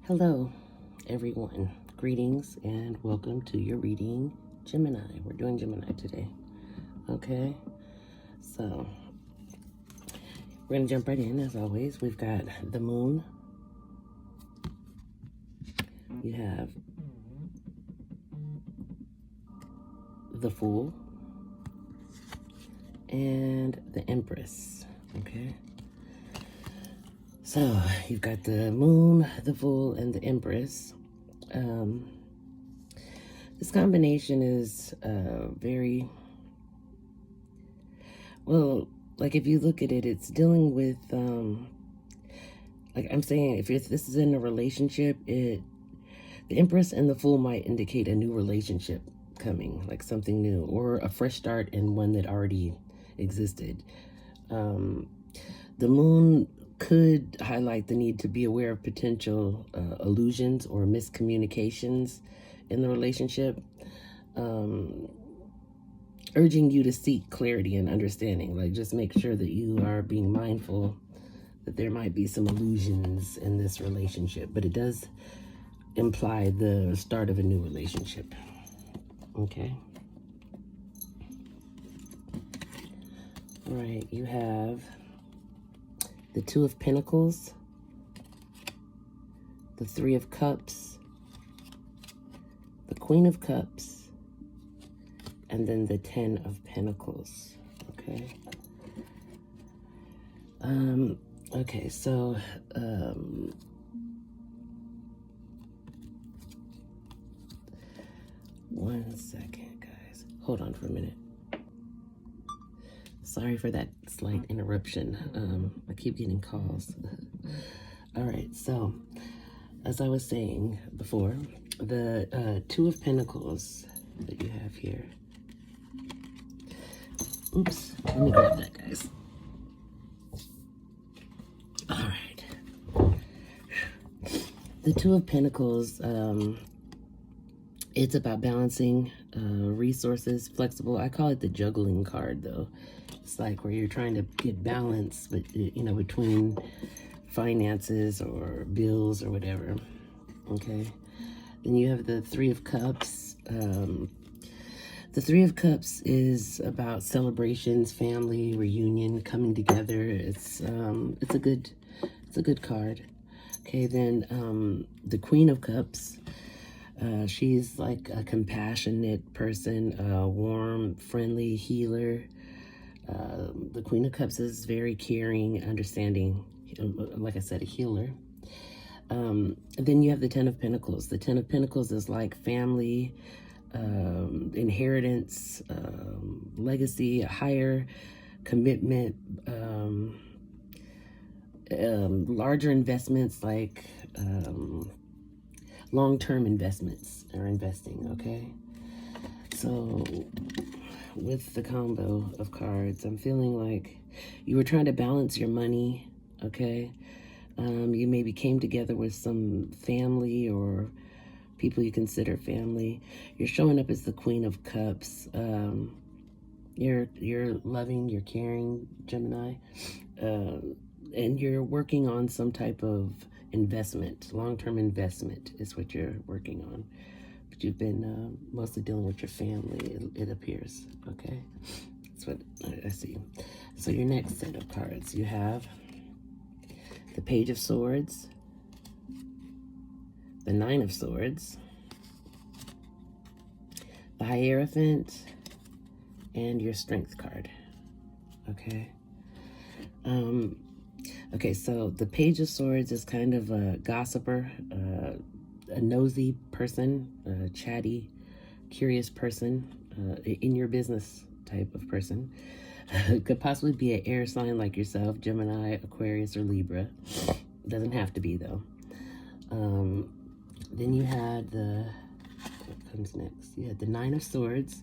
Hello, everyone. Greetings and welcome to your reading, Gemini. We're doing Gemini today. Okay, so we're going to jump right in as always. We've got the moon. You have the fool and the empress. Okay, so you've got the moon, the fool, and the empress. This combination is very well. Like if you look at it, it's dealing with like I'm saying, if this is in a relationship, the empress and the fool might indicate a new relationship coming, like something new, or a fresh start in one that already existed. The moon could highlight the need to be aware of potential illusions or miscommunications in the relationship, urging you to seek clarity and understanding. Like, just make sure that you are being mindful that there might be some illusions in this relationship, but it does imply the start of a new relationship. Okay. All right, you have the Two of Pentacles, the Three of Cups, the Queen of Cups, and then the Ten of Pentacles. Okay. Okay, so one second, guys. Hold on for a minute. Sorry for that slight interruption. I keep getting calls. All right, so as I was saying before, the Two of Pentacles that you have here. Oops, let me grab that, guys. All right. The Two of Pentacles, it's about balancing resources, flexible. I call it the juggling card, though. It's like where you're trying to get balance, but between finances or bills or whatever. Okay. Then you have the Three of Cups. The Three of Cups is about celebrations, family, reunion, coming together. It's a good card. Okay, then the Queen of Cups. She's like a compassionate person, a warm, friendly healer. The Queen of Cups is very caring, understanding. Like I said, a healer. Then you have the Ten of Pentacles. The Ten of Pentacles is like family, inheritance, legacy, a higher commitment, larger investments, like long-term investments or investing. Okay, so with the combo of cards, I'm feeling like you were trying to balance your money. Okay, you maybe came together with some family or people you consider family. You're showing up as the Queen of Cups. You're loving, you're caring, Gemini, and you're working on some type of investment. Long-term investment is what you're working on. But you've been mostly dealing with your family, it appears. Okay, that's what I see. So your next set of cards, you have the Page of Swords, the Nine of Swords, the Hierophant, and your Strength card. Okay. Okay, so the Page of Swords is kind of a gossiper, a nosy person, a chatty, curious person, in your business type of person. Could possibly be an air sign like yourself, Gemini, Aquarius, or Libra. Doesn't have to be, though. Then you had what comes next? You had the Nine of Swords.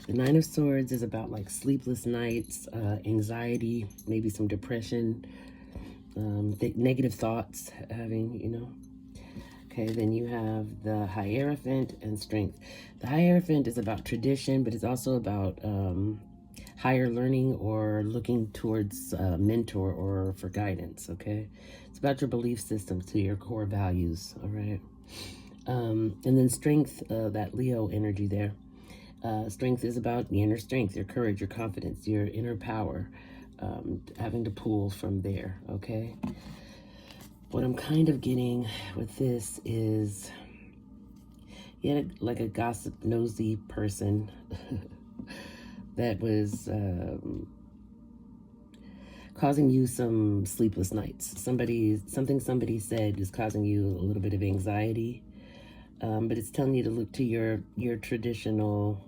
The Nine of Swords is about like sleepless nights, anxiety, maybe some depression, negative thoughts having. Okay, then you have the Hierophant and Strength. The Hierophant is about tradition, but it's also about higher learning or looking towards a mentor or for guidance, okay? It's about your belief system to your core values, all right? And then strength, that Leo energy there. Strength is about the inner strength, your courage, your confidence, your inner power, having to pull from there, okay? What I'm kind of getting with this is, you had like a gossip, nosy person that was causing you some sleepless nights. Something somebody said is causing you a little bit of anxiety, but it's telling you to look to your traditional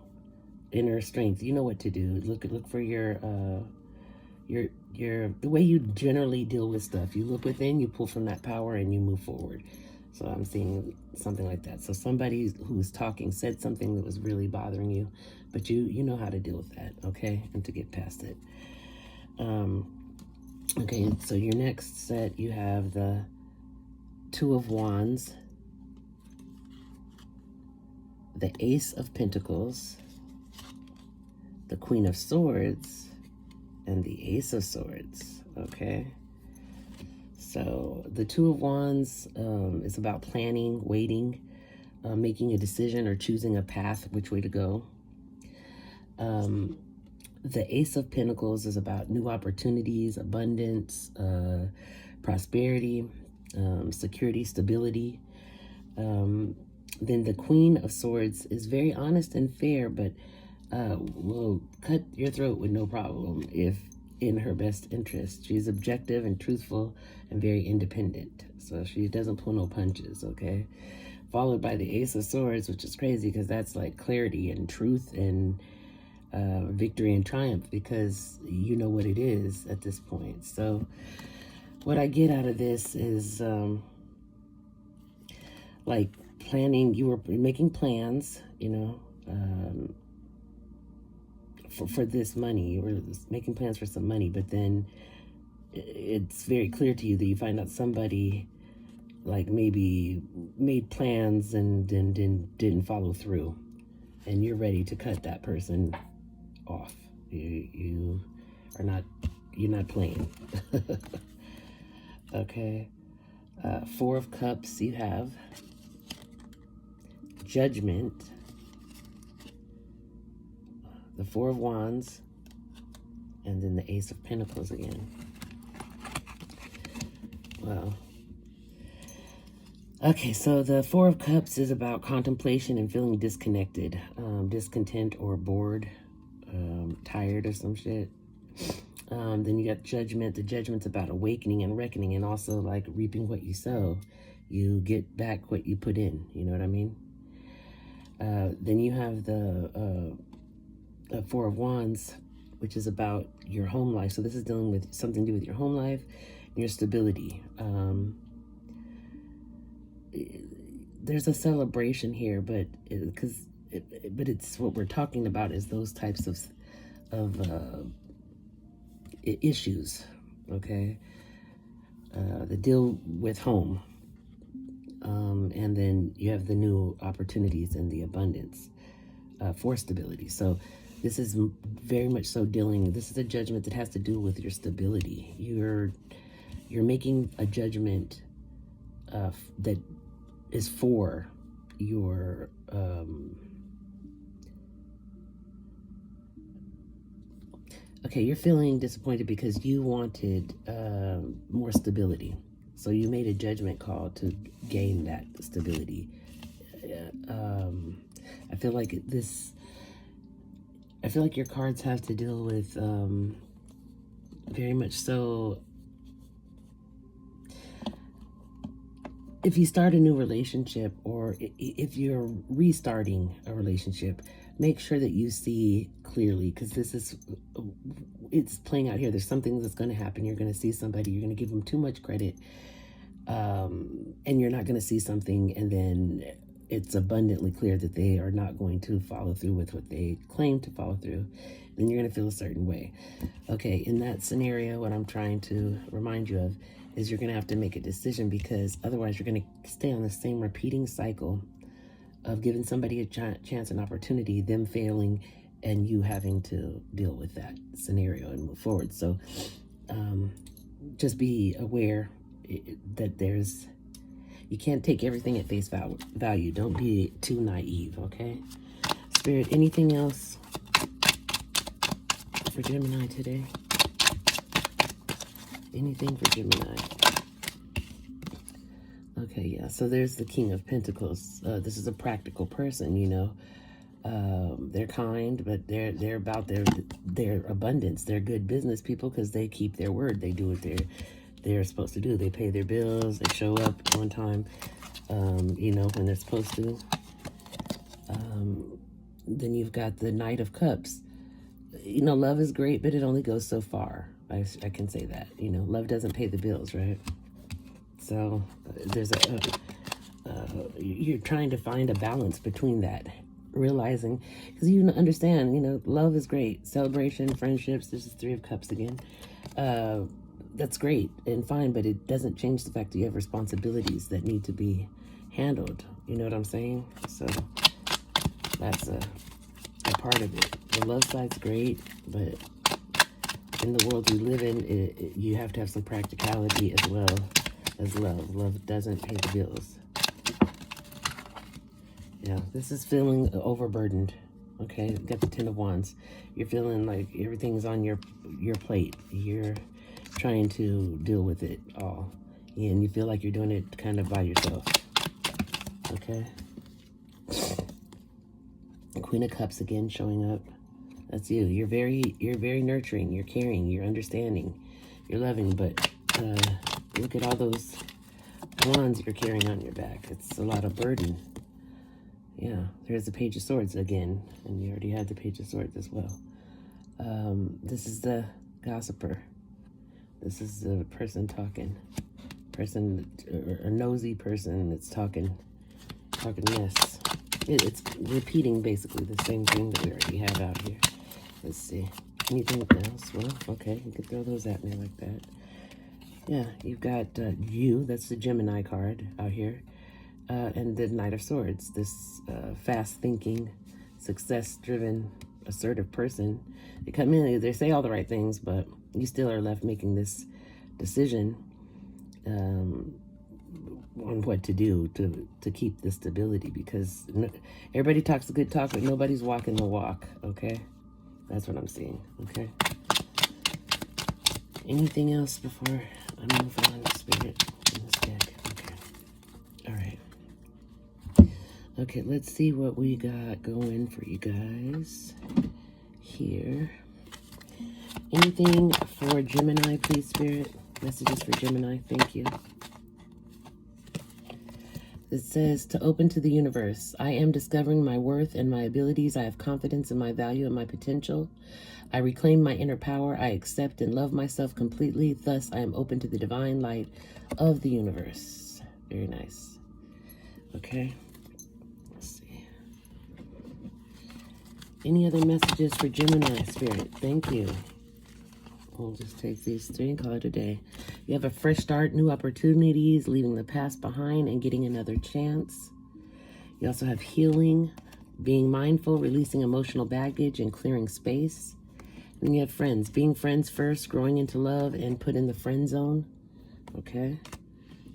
inner strength. You know what to do. Look for your the way you generally deal with stuff. You look within, you pull from that power, and you move forward. So I'm seeing something like that. So somebody who was talking said something that was really bothering you, but you know how to deal with that, okay, and to get past it. Okay, so your next set, you have the Two of Wands, the Ace of Pentacles, the Queen of Swords, and the Ace of Swords, okay? So the Two of Wands is about planning, waiting, making a decision or choosing a path, which way to go. The Ace of Pentacles is about new opportunities, abundance, prosperity, security, stability. Then the Queen of Swords is very honest and fair, but will cut your throat with no problem if in her best interest. She's objective and truthful and very independent. So she doesn't pull no punches, okay? Followed by the Ace of Swords, which is crazy because that's like clarity and truth and victory and triumph, because you know what it is at this point. So what I get out of this is like planning. You were making plans, you know, for this money. You were making plans for some money, but then it's very clear to you that you find out somebody like maybe made plans and didn't follow through, and you're ready to cut that person off. You're not playing. Okay. Four of Cups, you have Judgment, the Four of Wands, and then the Ace of Pentacles again. Well, okay, so the Four of Cups is about contemplation and feeling disconnected, discontent or bored, tired or some shit. Then you got Judgment. The Judgment's about awakening and reckoning, and also like reaping what you sow. You get back what you put in, you know what I mean? Then you have the Four of Wands, which is about your home life. So this is dealing with something to do with your home life and your stability. There's a celebration here, but it's what we're talking about is those types of issues, okay? The deal with home. And then you have the new opportunities and the abundance for stability. So this is very much so this is a judgment that has to do with your stability. You're making a judgment that is for your okay, you're feeling disappointed because you wanted more stability. So you made a judgment call to gain that stability. I feel like your cards have to deal with very much so. If you start a new relationship, or if you're restarting a relationship, make sure that you see clearly, because it's playing out here. There's something that's going to happen. You're going to see somebody, you're going to give them too much credit, and you're not going to see something, and then it's abundantly clear that they are not going to follow through with what they claim to follow through. Then you're going to feel a certain way. Okay, in that scenario, what I'm trying to remind you of is you're going to have to make a decision, because otherwise you're going to stay on the same repeating cycle of giving somebody a chance, an opportunity, them failing, and you having to deal with that scenario and move forward. So just be aware that you can't take everything at face value. Don't be too naive, okay? Spirit, anything else for Gemini today? Anything for Gemini? Okay, yeah, so there's the King of Pentacles. This is a practical person, you know. They're kind, but they're about their abundance. They're good business people because they keep their word. They do what they're supposed to do. They pay their bills. They show up on time, you know, when they're supposed to. Then you've got the Knight of Cups. You know, love is great, but it only goes so far. I can say that. You know, love doesn't pay the bills, right? So there's you're trying to find a balance between that, realizing, because you understand, you know, love is great, celebration, friendships. This is Three of Cups again. That's great and fine, but it doesn't change the fact that you have responsibilities that need to be handled. You know what I'm saying? So that's a part of it. The love side's great, but in the world we live in, you have to have some practicality as well as love. Love doesn't pay the bills. Yeah, this is feeling overburdened. Okay, got the Ten of Wands. You're feeling like everything's on your plate. You're trying to deal with it all, and you feel like you're doing it kind of by yourself. Okay. Queen of Cups again showing up. That's you. You're very nurturing. You're caring. You're understanding. You're loving. But look at all those wands you're carrying on your back. It's a lot of burden. Yeah, there's the Page of Swords again, and you already had the Page of Swords as well. This is the gossiper. This is the person talking. A nosy person that's talking mess. It's repeating basically the same thing that we already have out here. Let's see. Anything else? Well, okay, you can throw those at me like that. Yeah, you've got you. That's the Gemini card out here. And the Knight of Swords, this fast-thinking, success-driven, assertive person. They come in, they say all the right things, but you still are left making this decision on what to do to keep the stability, because everybody talks a good talk, but nobody's walking the walk, okay? That's what I'm seeing, okay? Anything else before I move on, Spirit, in this deck? Okay. All right. Okay, let's see what we got going for you guys here. Anything for Gemini, please, Spirit? Messages for Gemini, thank you. It says, to open to the universe. I am discovering my worth and my abilities. I have confidence in my value and my potential. I reclaim my inner power. I accept and love myself completely. Thus, I am open to the divine light of the universe. Very nice. Okay. Any other messages for Gemini, Spirit? Thank you. We'll just take these three and call it a day. You have a fresh start, new opportunities, leaving the past behind and getting another chance. You also have healing, being mindful, releasing emotional baggage and clearing space. Then you have friends, being friends first, growing into love, and put in the friend zone. Okay.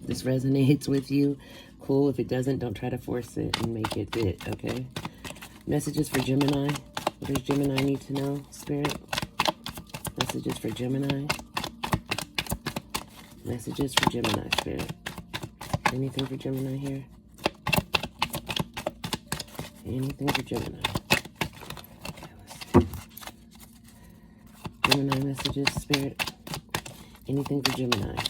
This resonates with you. Cool. If it doesn't, don't try to force it and make it fit. Okay. Messages for Gemini. What does Gemini need to know, Spirit? Messages for Gemini. Messages for Gemini, Spirit. Anything for Gemini here? Anything for Gemini? Okay, let's see. Gemini messages, Spirit. Anything for Gemini?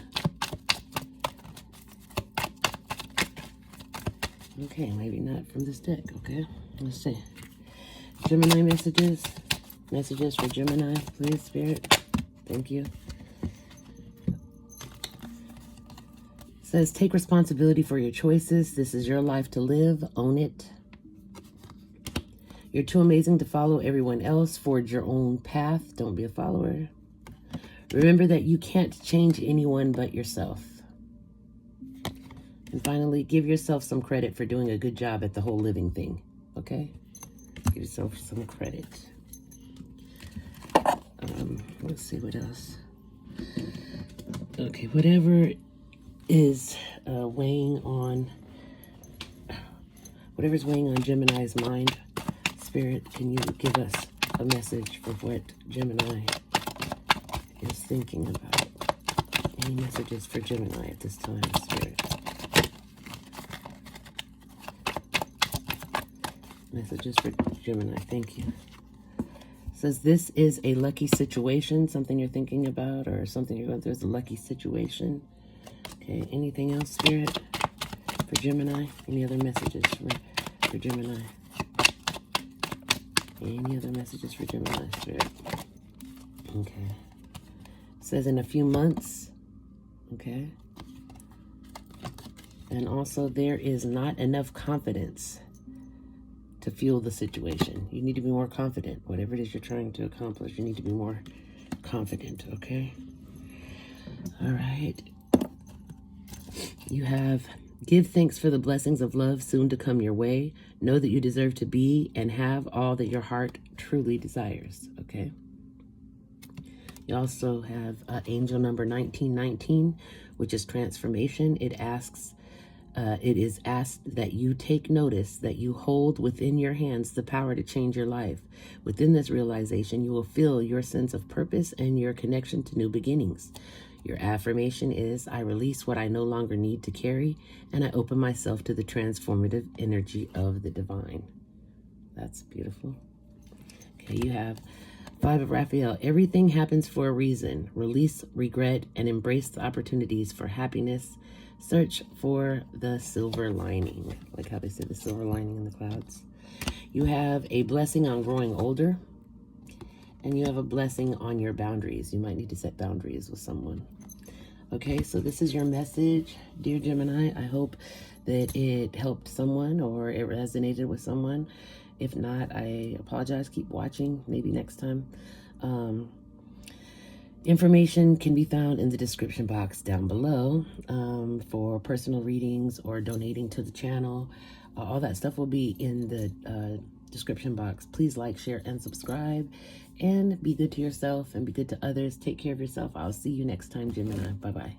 Okay, maybe not from this deck, okay? Let's see. Gemini messages. Messages for Gemini, please, Spirit. Thank you. It says, take responsibility for your choices. This is your life to live. Own it. You're too amazing to follow everyone else. Forge your own path. Don't be a follower. Remember that you can't change anyone but yourself. And finally, give yourself some credit for doing a good job at the whole living thing. Okay? Give yourself some credit. Let's see what else. Okay, whatever is whatever's weighing on Gemini's mind, Spirit, can you give us a message for what Gemini is thinking about? Any messages for Gemini at this time, Spirit? Messages for Gemini, thank you. Says this is a lucky situation, something you're thinking about or something you're going through is a lucky situation. Okay, anything else, Spirit, for Gemini? Any other messages for Gemini? Any other messages for Gemini, Spirit? Okay. Says in a few months, okay? And also there is not enough confidence to fuel the situation. You need to be more confident. Whatever it is you're trying to accomplish, you need to be more confident, okay? All right. You have, give thanks for the blessings of love soon to come your way. Know that you deserve to be and have all that your heart truly desires, okay? You also have angel number 1919, which is transformation. It is asked that you take notice that you hold within your hands the power to change your life. Within this realization, you will feel your sense of purpose and your connection to new beginnings. Your affirmation is, I release what I no longer need to carry, and I open myself to the transformative energy of the divine. That's beautiful. Okay, you have 5 of Raphael. Everything happens for a reason. Release regret and embrace the opportunities for happiness. Search for the silver lining. Like how they say the silver lining in the clouds. You have a blessing on growing older. And you have a blessing on your boundaries. You might need to set boundaries with someone. Okay, so this is your message, dear Gemini. I hope that it helped someone or it resonated with someone. If not, I apologize. Keep watching. Maybe next time. Information can be found in the description box down below for personal readings or donating to the channel. All that stuff will be in the description box. Please like, share, and subscribe. And be good to yourself and be good to others. Take care of yourself. I'll see you next time, Gemini. Bye-bye.